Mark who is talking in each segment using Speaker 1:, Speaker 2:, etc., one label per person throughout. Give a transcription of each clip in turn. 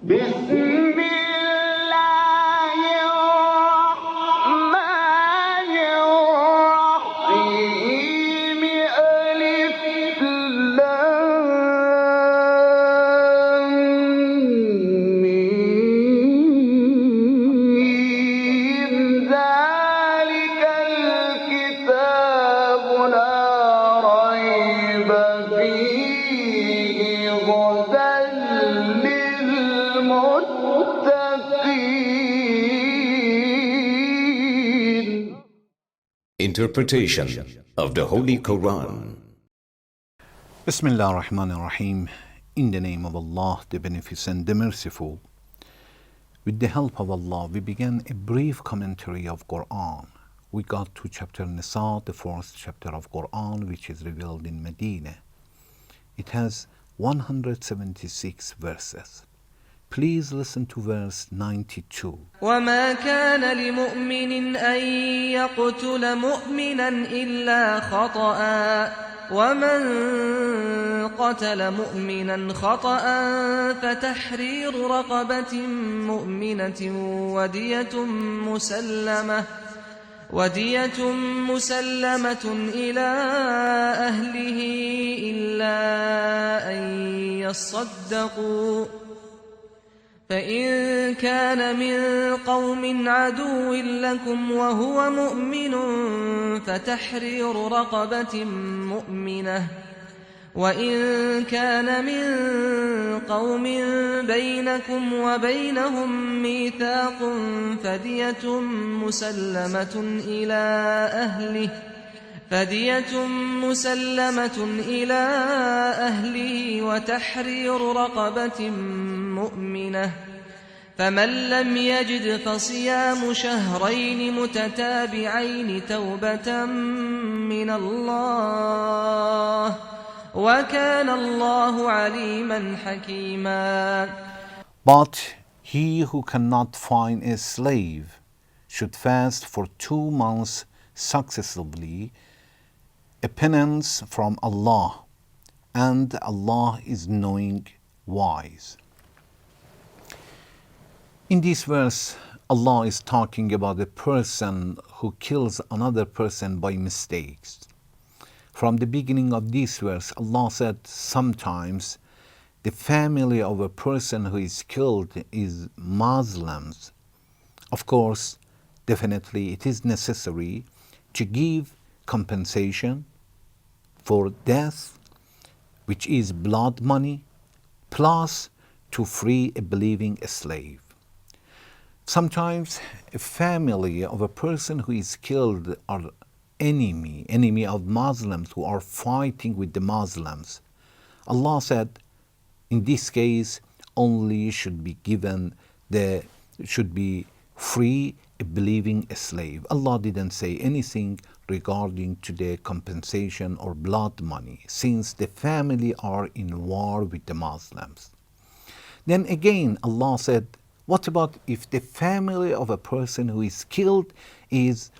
Speaker 1: بسم الله الرحمن الرحيم ألف لام ميم ذلك الكتاب لا ريب فيه هدى للمتقين.
Speaker 2: Interpretation of the Holy Quran.
Speaker 3: Bismillah ar-Rahman ar-Rahim. In the name of Allah, the Beneficent, the Merciful. With the help of Allah, we began a brief commentary of Quran. We got to chapter Nisa, the fourth chapter of Quran, which is revealed in Medina. It has 176 verses. Please listen to verse 92.
Speaker 4: وما كان لمؤمن أن يقتل مؤمنا إلا خطأ ومن قتل مؤمنا خطأ فتحرير رقبة مؤمنة ودية مسلمة إلى أهله إلا أن يصدقوا فإن كان من قوم عدو لكم وهو مؤمن فتحرير رقبة مؤمنة وإن كان من قوم بينكم وبينهم ميثاق فدية مسلمة إلى أهله وتحرير رقبة مؤمنة فمن لم يجد فصيام شهرين متتابعين توبة من الله وكان الله عليما حكيما.
Speaker 3: But he who cannot find a slave should fast for 2 months successively, a penance from Allah, and Allah is knowing, wise. In this verse, Allah is talking about a person who kills another person by mistakes. From the beginning of this verse, Allah said sometimes the family of a person who is killed is Muslims. Of course, definitely it is necessary to give compensation for death, which is blood money, plus to free a believing slave. Sometimes a family of a person who is killed are enemy of Muslims who are fighting with the Muslims. Allah said, in this case, only should be free a believing slave. Allah didn't say anything regarding to the compensation or blood money, since the family are in war with the Muslims. Then again, Allah said, what about if the family of a person who is killed is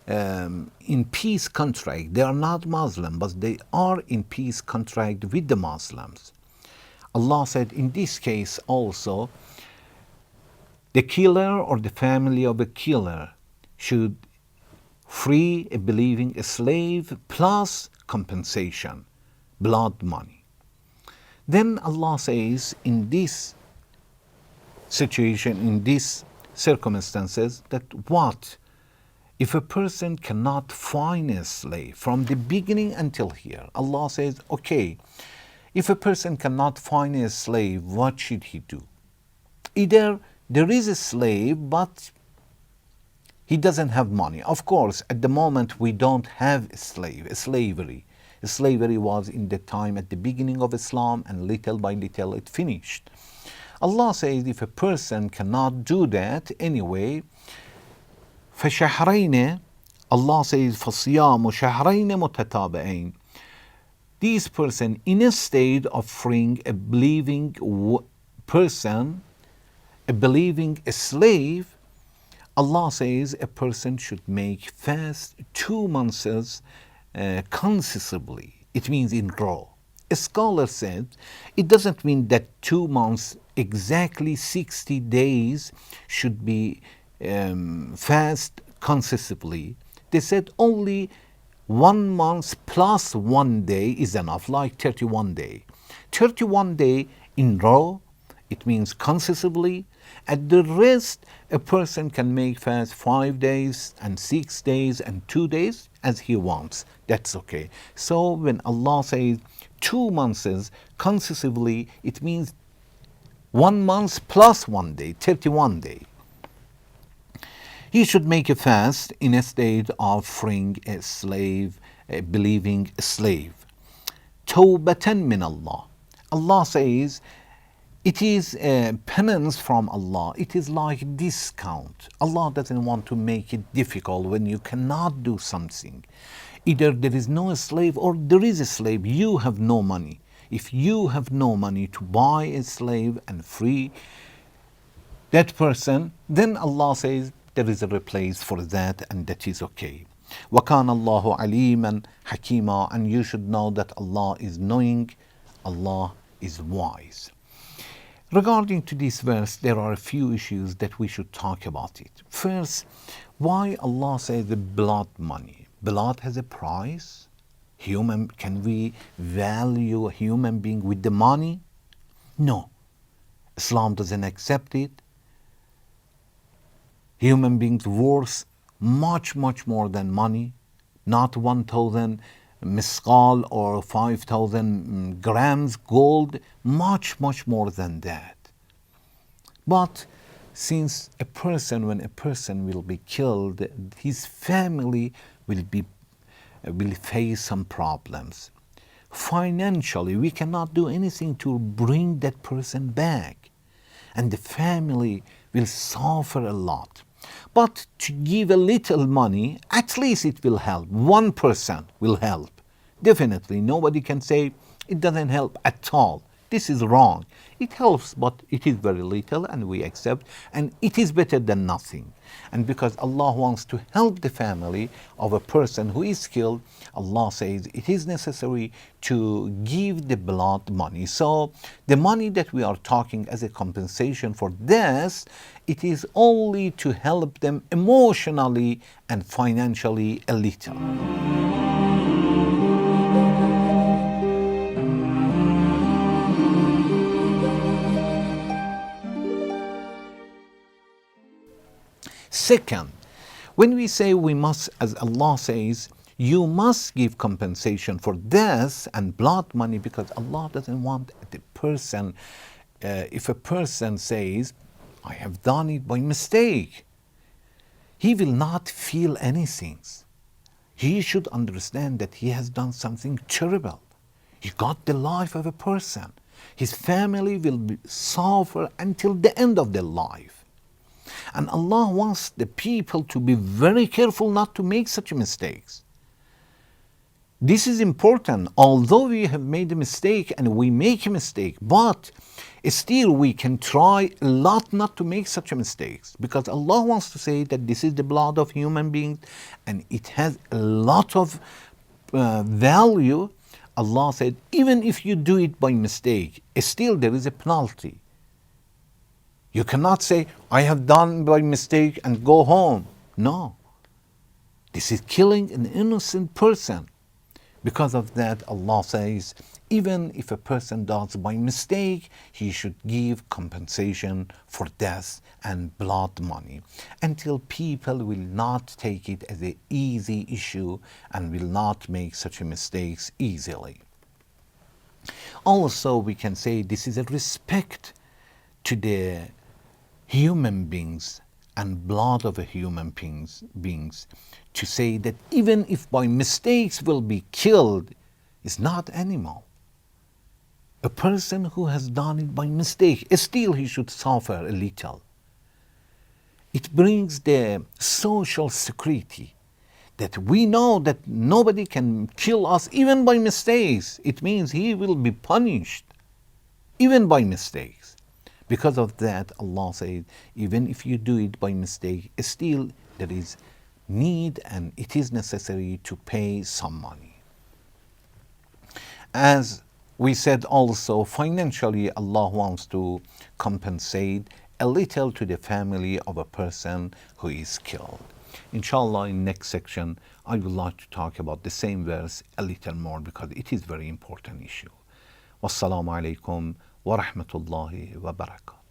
Speaker 3: in peace contract? They are not Muslim, but they are in peace contract with the Muslims. Allah said, in this case also, the killer or the family of a killer should free a believing slave plus compensation, blood money. Then Allah says, in this situation, in these circumstances, that what? If a person cannot find a slave from the beginning until here, Allah says, okay, if a person cannot find a slave, what should he do? Either there is a slave, but he doesn't have money. Of course, at the moment we don't have slavery. Slavery was in the time at the beginning of Islam, and little by little it finished. Allah says if a person cannot do that anyway, فَشَهْرَيْنِ, Allah says فَصِيَامُ شَهْرَيْنِ مُتَتَابِعَيْنِ. This person in a state of freeing a believing person, a believing slave, Allah says a person should make fast 2 months consecutively. It means in row. A scholar said it doesn't mean that 2 months, exactly 60 days, should be fast consecutively. They said only 1 month plus 1 day is enough, like 31 day. 31 day in row, it means consecutively. And the rest, a person can make fast 5 days and 6 days and 2 days as he wants. That's okay. So when Allah says 2 months consecutively, it means 1 month plus 1 day, 31 day. He should make a fast in a state of freeing a slave, a believing slave. Tawbatan min Allah. Allah says it is a penance from Allah. It is like discount. Allah doesn't want to make it difficult when you cannot do something. Either there is no slave or there is a slave. You have no money. If you have no money to buy a slave and free that person, then Allah says there is a replace for that, and that is okay. وَكَانَ اللَّهُ عَلِيمًا حَكِيمًا. And you should know that Allah is knowing, Allah is wise. Regarding to this verse, there are a few issues that we should talk about it. First, why Allah says the blood money? Blood has a price. Can we value a human being with the money? No. Islam doesn't accept it. Human beings worth much, much more than money. Not 1,000 misqal or 5,000 grams gold, much, much more than that. But since when a person will be killed, his family will face some problems. Financially, we cannot do anything to bring that person back, and the family will suffer a lot. But to give a little money, at least it will help. 1% will help. Definitely, nobody can say it doesn't help at all. This is wrong. It helps, but it is very little, and we accept, and it is better than nothing. And because Allah wants to help the family of a person who is killed, Allah says it is necessary to give the blood money. So the money that we are talking as a compensation for this, it is only to help them emotionally and financially a little. Second, when we say we must, as Allah says, you must give compensation for death and blood money, because Allah doesn't want the person, if a person says, I have done it by mistake, he will not feel anything. He should understand that he has done something terrible. He got the life of a person. His family will suffer until the end of their life. And Allah wants the people to be very careful not to make such mistakes. This is important. Although we have made a mistake and we make a mistake, but still we can try a lot not to make such mistakes, because Allah wants to say that this is the blood of human beings and it has a lot of value. Allah said, even if you do it by mistake, still there is a penalty. You cannot say, I have done by mistake and go home. No. This is killing an innocent person. Because of that, Allah says, even if a person does by mistake, he should give compensation for death and blood money, until people will not take it as an easy issue and will not make such mistakes easily. Also, we can say this is a respect to the human beings and blood of a human beings, to say that even if by mistakes will be killed, is not animal. A person who has done it by mistake, still he should suffer a little. It brings the social security that we know that nobody can kill us even by mistakes. It means he will be punished even by mistakes. Because of that, Allah says, even if you do it by mistake, still there is need and it is necessary to pay some money. As We said also financially Allah wants to compensate a little to the family of a person who is killed. Inshallah, in next section, I would like to talk about the same verse a little more because it is very important issue. Wassalamu alaikum wa rahmatullahi wa barakatuh.